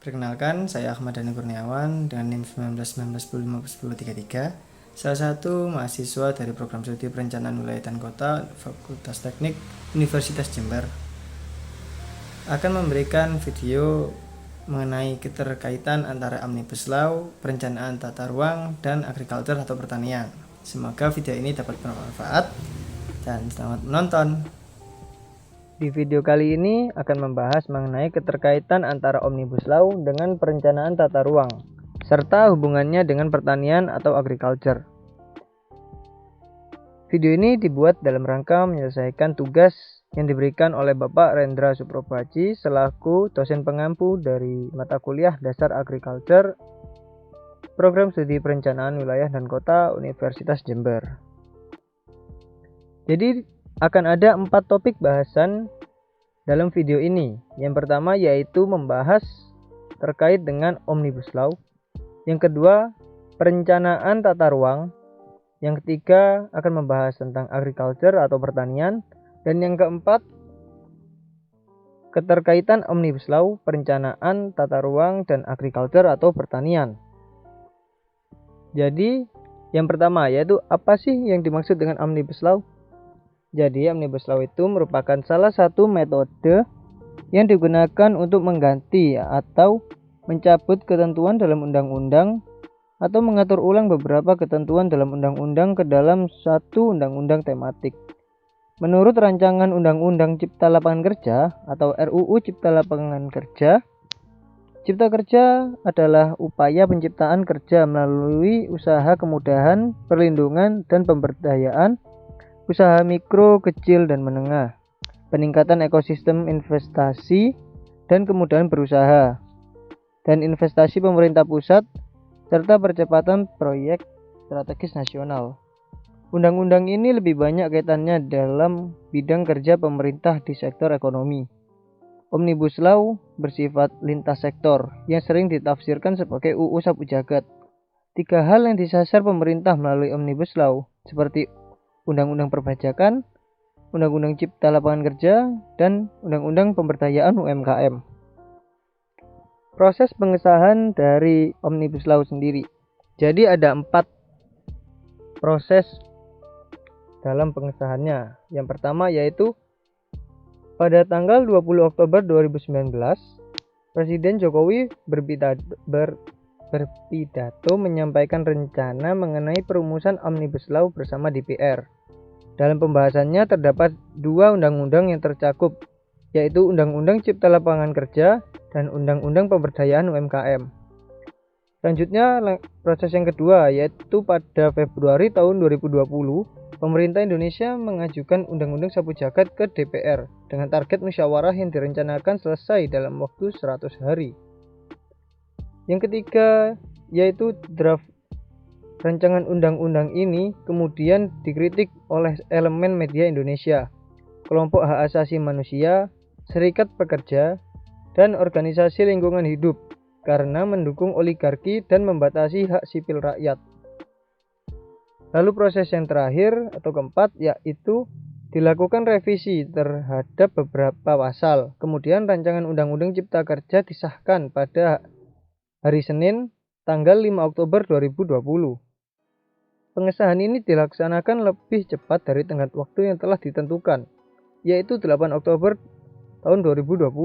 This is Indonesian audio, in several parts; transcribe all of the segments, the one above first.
Perkenalkan, saya Ahmad Dhani Kurniawan dengan NIM 1919105033, salah satu mahasiswa dari program studi perencanaan wilayah dan kota Fakultas Teknik Universitas Jember. Akan memberikan video mengenai keterkaitan antara Omnibus Law, perencanaan tata ruang, dan agriculture atau pertanian. Semoga video ini dapat bermanfaat dan selamat menonton. Di video kali ini akan membahas mengenai keterkaitan antara Omnibus Law dengan perencanaan tata ruang, serta hubungannya dengan pertanian atau agriculture. Video ini dibuat dalam rangka menyelesaikan tugas yang diberikan oleh Bapak Rendra Suprobaji selaku dosen pengampu dari mata kuliah dasar agriculture Program Studi Perencanaan Wilayah dan Kota Universitas Jember. Jadi akan ada 4 topik bahasan dalam video ini. Yang pertama yaitu membahas terkait dengan Omnibus Law. Yang kedua, perencanaan tata ruang. Yang ketiga akan membahas tentang agriculture atau pertanian. Dan yang keempat, keterkaitan Omnibus Law, perencanaan tata ruang, dan agriculture atau pertanian. Jadi, yang pertama yaitu apa sih yang dimaksud dengan Omnibus Law? Jadi, Omnibus Law itu merupakan salah satu metode yang digunakan untuk mengganti atau mencabut ketentuan dalam undang-undang atau mengatur ulang beberapa ketentuan dalam undang-undang ke dalam satu undang-undang tematik. Menurut rancangan Undang-Undang Cipta Lapangan Kerja atau RUU Cipta Lapangan Kerja, Cipta Kerja adalah upaya penciptaan kerja melalui usaha kemudahan, perlindungan, dan pemberdayaan usaha mikro, kecil, dan menengah, peningkatan ekosistem investasi dan kemudahan berusaha, dan investasi pemerintah pusat, serta percepatan proyek strategis nasional. Undang-undang ini lebih banyak kaitannya dalam bidang kerja pemerintah di sektor ekonomi. Omnibus Law bersifat lintas sektor yang sering ditafsirkan sebagai UU Sapu Jagat. 3 hal yang disasar pemerintah melalui Omnibus Law seperti Undang-Undang Perpajakan, Undang-Undang Cipta Lapangan Kerja, dan Undang-Undang Pemberdayaan UMKM. Proses pengesahan dari Omnibus Law sendiri. Jadi ada 4 proses dalam pengesahannya. Yang pertama yaitu pada tanggal 20 Oktober 2019, Presiden Jokowi berpidato menyampaikan rencana mengenai perumusan Omnibus Law bersama DPR. Dalam pembahasannya terdapat 2 undang-undang yang tercakup, yaitu Undang-Undang Cipta Lapangan Kerja dan Undang-Undang Pemberdayaan UMKM. Selanjutnya proses yang kedua yaitu pada Februari tahun 2020, pemerintah Indonesia mengajukan Undang-Undang Sapu Jagat ke DPR dengan target musyawarah yang direncanakan selesai dalam waktu 100 hari. Yang ketiga yaitu draft rancangan undang-undang ini kemudian dikritik oleh elemen media Indonesia, kelompok hak asasi manusia, serikat pekerja, dan organisasi lingkungan hidup karena mendukung oligarki dan membatasi hak sipil rakyat. Lalu proses yang terakhir atau keempat yaitu dilakukan revisi terhadap beberapa pasal. Kemudian rancangan Undang-Undang Cipta Kerja disahkan pada hari Senin tanggal 5 Oktober 2020. Pengesahan ini dilaksanakan lebih cepat dari tenggat waktu yang telah ditentukan, yaitu 8 Oktober tahun 2020.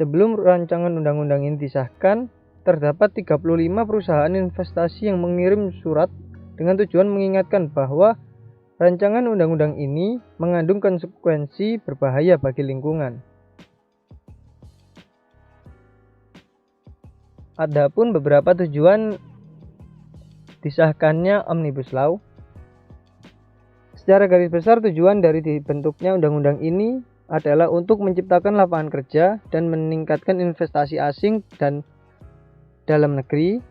Sebelum rancangan undang-undang ini disahkan, terdapat 35 perusahaan investasi yang mengirim surat dengan tujuan mengingatkan bahwa rancangan undang-undang ini mengandung konsekuensi berbahaya bagi lingkungan. Adapun beberapa tujuan disahkannya Omnibus Law. Secara garis besar tujuan dari dibentuknya undang-undang ini adalah untuk menciptakan lapangan kerja dan meningkatkan investasi asing dan dalam negeri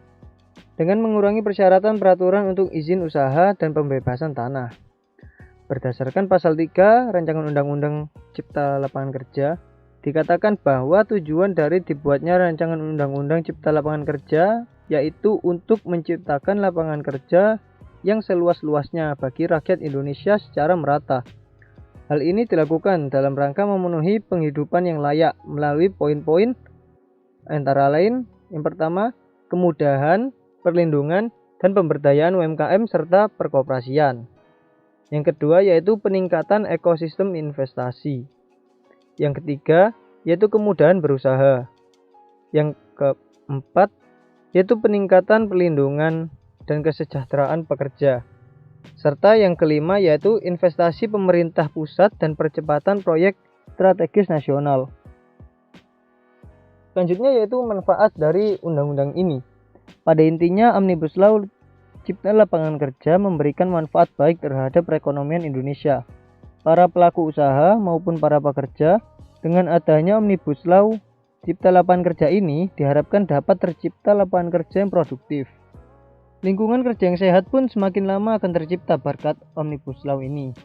dengan mengurangi persyaratan peraturan untuk izin usaha dan pembebasan tanah. Berdasarkan pasal 3 Rancangan Undang-Undang Cipta Lapangan Kerja, dikatakan bahwa tujuan dari dibuatnya Rancangan Undang-Undang Cipta Lapangan Kerja yaitu untuk menciptakan lapangan kerja yang seluas-luasnya bagi rakyat Indonesia secara merata. Hal ini dilakukan dalam rangka memenuhi penghidupan yang layak melalui poin-poin antara lain yang pertama, kemudahan, perlindungan, dan pemberdayaan UMKM serta perkoperasian. Yang kedua yaitu peningkatan ekosistem investasi. Yang ketiga yaitu kemudahan berusaha. Yang keempat yaitu peningkatan perlindungan dan kesejahteraan pekerja. Serta yang kelima yaitu investasi pemerintah pusat dan percepatan proyek strategis nasional. Selanjutnya yaitu manfaat dari undang-undang ini. Pada intinya Omnibus Law Cipta Lapangan Kerja memberikan manfaat baik terhadap perekonomian Indonesia, para pelaku usaha maupun para pekerja. Dengan adanya Omnibus Law Cipta Lapangan Kerja ini diharapkan dapat tercipta lapangan kerja yang produktif. Lingkungan kerja yang sehat pun semakin lama akan tercipta berkat Omnibus Law ini.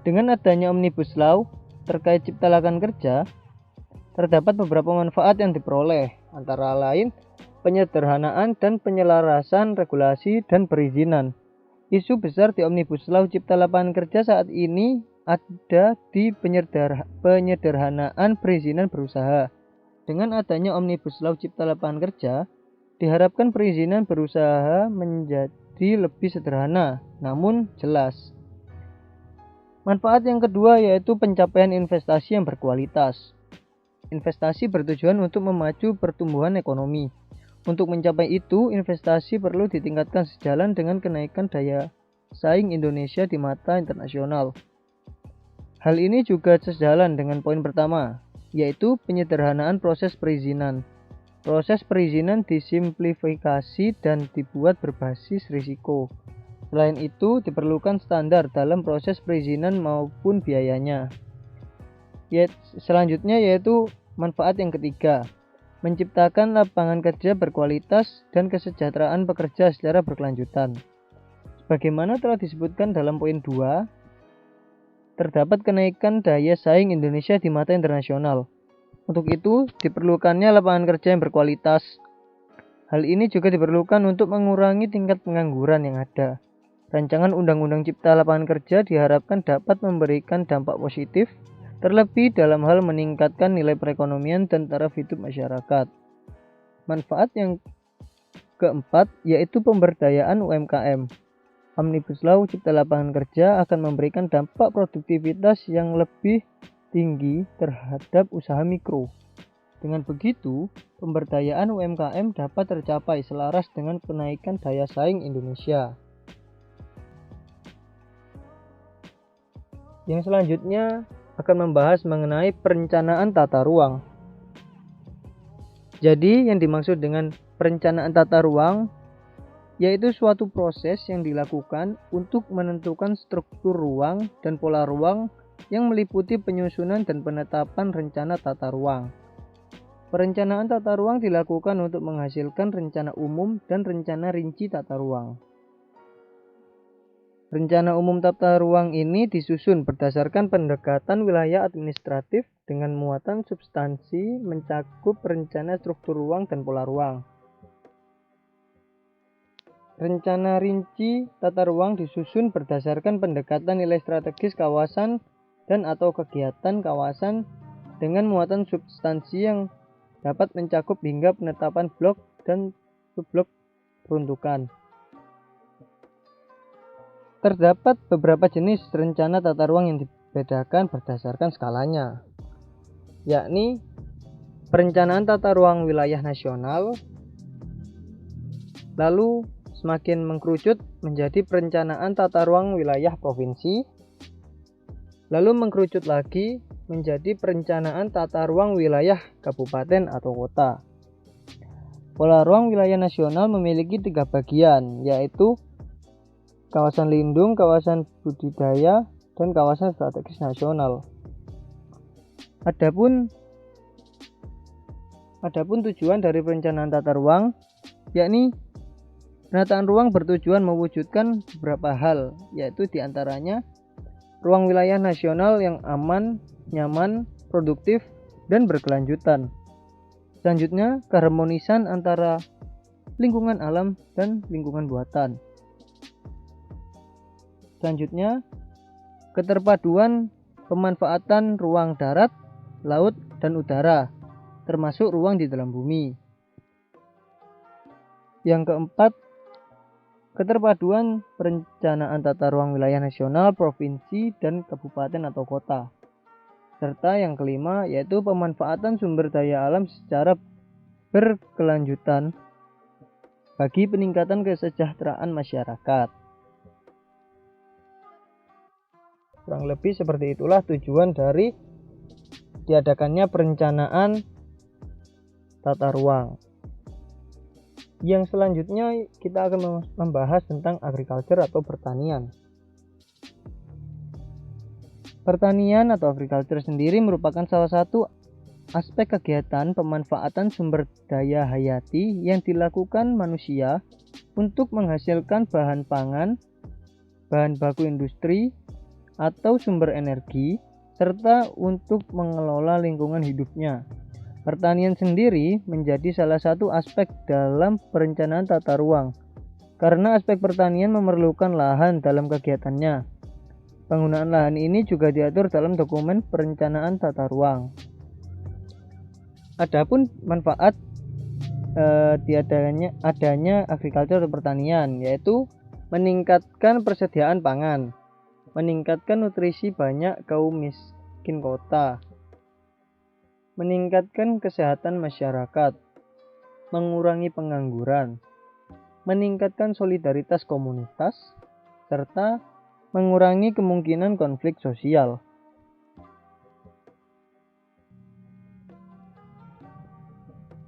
Dengan adanya Omnibus Law terkait Cipta Lapangan Kerja, terdapat beberapa manfaat yang diperoleh, antara lain penyederhanaan dan penyelarasan regulasi dan perizinan. Isu besar di Omnibus Law Cipta Lapangan Kerja saat ini ada di penyederhanaan perizinan berusaha. Dengan adanya Omnibus Law Cipta Lapangan Kerja, diharapkan perizinan berusaha menjadi lebih sederhana, namun jelas. Manfaat yang kedua yaitu pencapaian investasi yang berkualitas. Investasi bertujuan untuk memacu pertumbuhan ekonomi. Untuk mencapai itu, investasi perlu ditingkatkan sejalan dengan kenaikan daya saing Indonesia di mata internasional. Hal ini juga sejalan dengan poin pertama, yaitu penyederhanaan proses perizinan. Proses perizinan disimplifikasi dan dibuat berbasis risiko. Selain itu, diperlukan standar dalam proses perizinan maupun biayanya. Selanjutnya yaitu manfaat yang ketiga, menciptakan lapangan kerja berkualitas dan kesejahteraan pekerja secara berkelanjutan. Sebagaimana telah disebutkan dalam poin 2, terdapat kenaikan daya saing Indonesia di mata internasional. Untuk itu, diperlukannya lapangan kerja yang berkualitas. Hal ini juga diperlukan untuk mengurangi tingkat pengangguran yang ada. Rancangan Undang-Undang Cipta Lapangan Kerja diharapkan dapat memberikan dampak positif, terlebih dalam hal meningkatkan nilai perekonomian dan taraf hidup masyarakat. Manfaat yang keempat yaitu pemberdayaan UMKM. Omnibus Law Cipta Lapangan Kerja akan memberikan dampak produktivitas yang lebih tinggi terhadap usaha mikro. Dengan begitu, pemberdayaan UMKM dapat tercapai selaras dengan kenaikan daya saing Indonesia. Yang selanjutnya akan membahas mengenai perencanaan tata ruang. Jadi, yang dimaksud dengan perencanaan tata ruang yaitu suatu proses yang dilakukan untuk menentukan struktur ruang dan pola ruang yang meliputi penyusunan dan penetapan rencana tata ruang. Perencanaan tata ruang dilakukan untuk menghasilkan rencana umum dan rencana rinci tata ruang. Rencana umum tata ruang ini disusun berdasarkan pendekatan wilayah administratif dengan muatan substansi mencakup rencana struktur ruang dan pola ruang. Rencana rinci tata ruang disusun berdasarkan pendekatan nilai strategis kawasan dan atau kegiatan kawasan dengan muatan substansi yang dapat mencakup hingga penetapan blok dan subblok peruntukan. Terdapat beberapa jenis rencana tata ruang yang dibedakan berdasarkan skalanya, yakni perencanaan tata ruang wilayah nasional, lalu semakin mengkerucut menjadi perencanaan tata ruang wilayah provinsi, lalu mengkerucut lagi menjadi perencanaan tata ruang wilayah kabupaten atau kota. Pola ruang wilayah nasional memiliki 3 bagian, yaitu kawasan lindung, kawasan budidaya, dan kawasan strategis nasional. Adapun tujuan dari perencanaan tata ruang, yakni penataan ruang bertujuan mewujudkan beberapa hal, yaitu diantaranya ruang wilayah nasional yang aman, nyaman, produktif, dan berkelanjutan. Selanjutnya, keharmonisan antara lingkungan alam dan lingkungan buatan. Selanjutnya, keterpaduan pemanfaatan ruang darat, laut, dan udara. termasuk ruang di dalam bumi. Yang keempat, keterpaduan perencanaan tata ruang wilayah nasional, provinsi, dan kabupaten atau kota. Serta yang kelima, yaitu pemanfaatan sumber daya alam secara berkelanjutan bagi peningkatan kesejahteraan masyarakat. Kurang lebih seperti itulah tujuan dari diadakannya perencanaan tata ruang. Yang selanjutnya kita akan membahas tentang agriculture atau pertanian. Pertanian atau agriculture sendiri merupakan salah satu aspek kegiatan pemanfaatan sumber daya hayati yang dilakukan manusia untuk menghasilkan bahan pangan, bahan baku industri, atau sumber energi, serta untuk mengelola lingkungan hidupnya. Pertanian sendiri menjadi salah satu aspek dalam perencanaan tata ruang, karena aspek pertanian memerlukan lahan dalam kegiatannya. Penggunaan lahan ini juga diatur dalam dokumen perencanaan tata ruang. Adapun manfaat adanya agriculture atau pertanian, yaitu meningkatkan persediaan pangan, meningkatkan nutrisi banyak kaum miskin kota, meningkatkan kesehatan masyarakat, mengurangi pengangguran, meningkatkan solidaritas komunitas, serta mengurangi kemungkinan konflik sosial.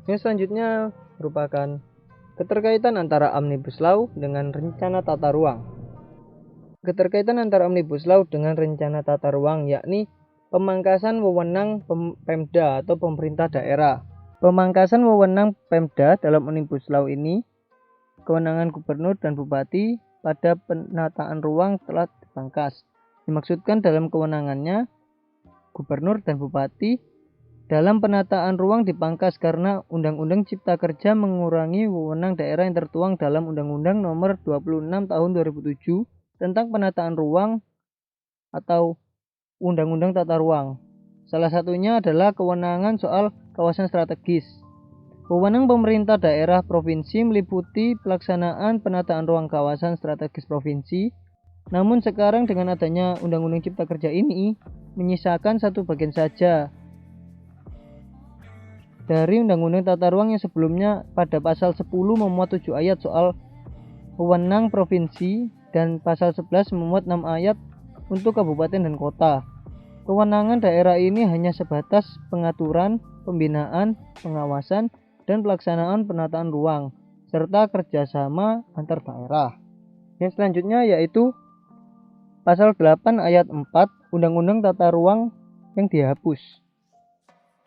Yang selanjutnya merupakan keterkaitan antara Omnibus Law dengan rencana tata ruang. Keterkaitan antara Omnibus Law dengan rencana tata ruang yakni pemangkasan wewenang Pemda atau pemerintah daerah. Pemangkasan wewenang Pemda dalam Omnibus Law ini, kewenangan gubernur dan bupati pada penataan ruang telah dipangkas. Dimaksudkan dalam kewenangannya, gubernur dan bupati dalam penataan ruang dipangkas karena Undang-Undang Cipta Kerja mengurangi wewenang daerah yang tertuang dalam Undang-Undang Nomor 26 Tahun 2007 tentang penataan ruang atau Undang-Undang Tata Ruang. Salah satunya adalah kewenangan soal kawasan strategis. Wewenang pemerintah daerah provinsi meliputi pelaksanaan penataan ruang kawasan strategis provinsi. Namun sekarang dengan adanya Undang-Undang Cipta Kerja ini menyisakan satu bagian saja dari Undang-Undang Tata Ruang yang sebelumnya pada pasal 10 memuat 7 ayat soal wewenang provinsi dan pasal 11 memuat 6 ayat untuk kabupaten dan kota. Kewenangan daerah ini hanya sebatas pengaturan, pembinaan, pengawasan, dan pelaksanaan penataan ruang, serta kerjasama antar daerah. Yang selanjutnya yaitu pasal 8 ayat 4 Undang-Undang Tata Ruang yang dihapus.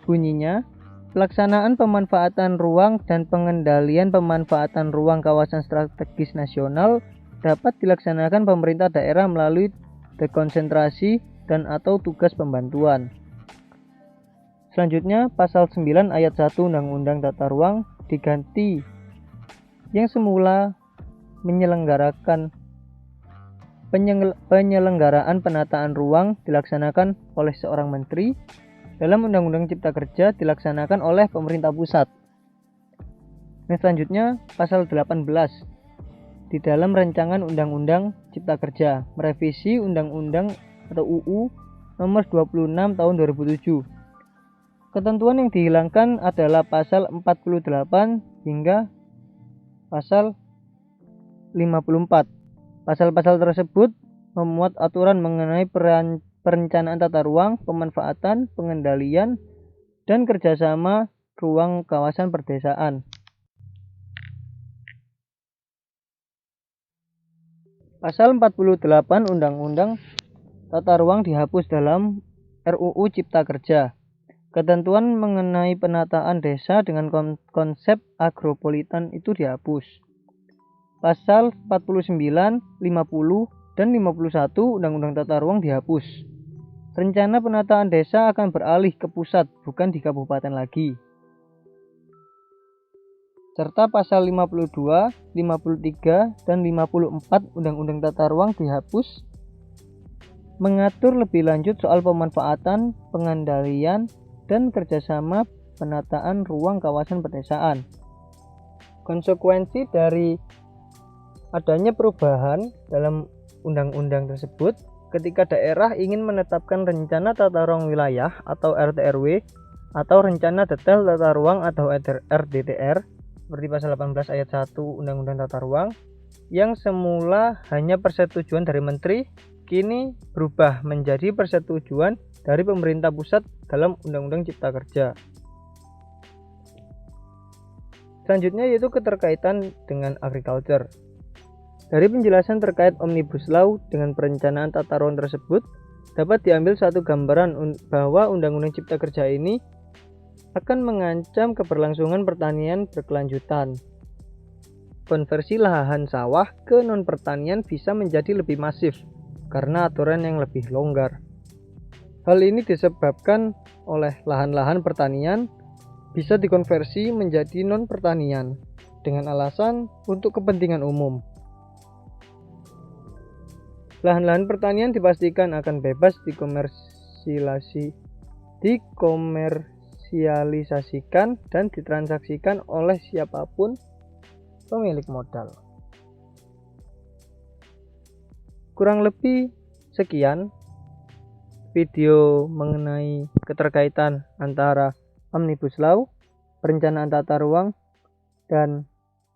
Bunyinya, pelaksanaan pemanfaatan ruang dan pengendalian pemanfaatan ruang kawasan strategis nasional dapat dilaksanakan pemerintah daerah melalui dekonsentrasi dan atau tugas pembantuan. Selanjutnya, pasal 9 ayat 1 Undang-Undang Tata Ruang diganti yang semula penyelenggaraan penataan ruang dilaksanakan oleh seorang menteri, dalam Undang-Undang Cipta Kerja dilaksanakan oleh pemerintah pusat. Yang selanjutnya, pasal 18 di dalam rancangan Undang-Undang Cipta Kerja merevisi Undang-Undang atau UU Nomor 26 Tahun 2007. Ketentuan yang dihilangkan adalah pasal 48 hingga pasal 54. Pasal-pasal tersebut memuat aturan mengenai perencanaan tata ruang, pemanfaatan, pengendalian, dan kerjasama ruang kawasan perdesaan. Pasal 48 Undang-Undang Tata Ruang dihapus dalam RUU Cipta Kerja. Ketentuan mengenai penataan desa dengan konsep agropolitan itu dihapus. Pasal 49, 50, dan 51 Undang-Undang Tata Ruang dihapus. Rencana penataan desa akan beralih ke pusat, bukan di kabupaten lagi. Serta pasal 52, 53, dan 54 Undang-Undang Tata Ruang dihapus, mengatur lebih lanjut soal pemanfaatan, pengendalian, dan kerjasama penataan ruang kawasan pedesaan. Konsekuensi dari adanya perubahan dalam undang-undang tersebut, ketika daerah ingin menetapkan rencana tata ruang wilayah atau RTRW atau rencana detail tata ruang atau RDTR seperti pasal 18 ayat 1 Undang-Undang Tata Ruang yang semula hanya persetujuan dari menteri, kini berubah menjadi persetujuan dari pemerintah pusat dalam Undang-Undang Cipta Kerja. Selanjutnya yaitu keterkaitan dengan agriculture. Dari penjelasan terkait Omnibus Law dengan perencanaan tata ruang tersebut, dapat diambil satu gambaran bahwa Undang-Undang Cipta Kerja ini akan mengancam keberlangsungan pertanian berkelanjutan. Konversi lahan sawah ke non-pertanian bisa menjadi lebih masif karena aturan yang lebih longgar. Hal ini disebabkan oleh lahan-lahan pertanian bisa dikonversi menjadi non-pertanian dengan alasan untuk kepentingan umum. Lahan-lahan pertanian dipastikan akan bebas dikomersialisasikan dan ditransaksikan oleh siapapun pemilik modal. Kurang lebih sekian video mengenai keterkaitan antara Omnibus Law, perencanaan tata ruang, dan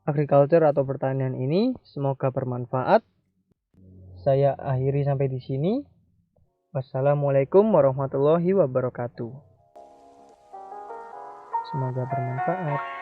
agriculture atau pertanian ini. Semoga bermanfaat. Saya akhiri sampai di sini. Wassalamualaikum warahmatullahi wabarakatuh. Semoga bermanfaat.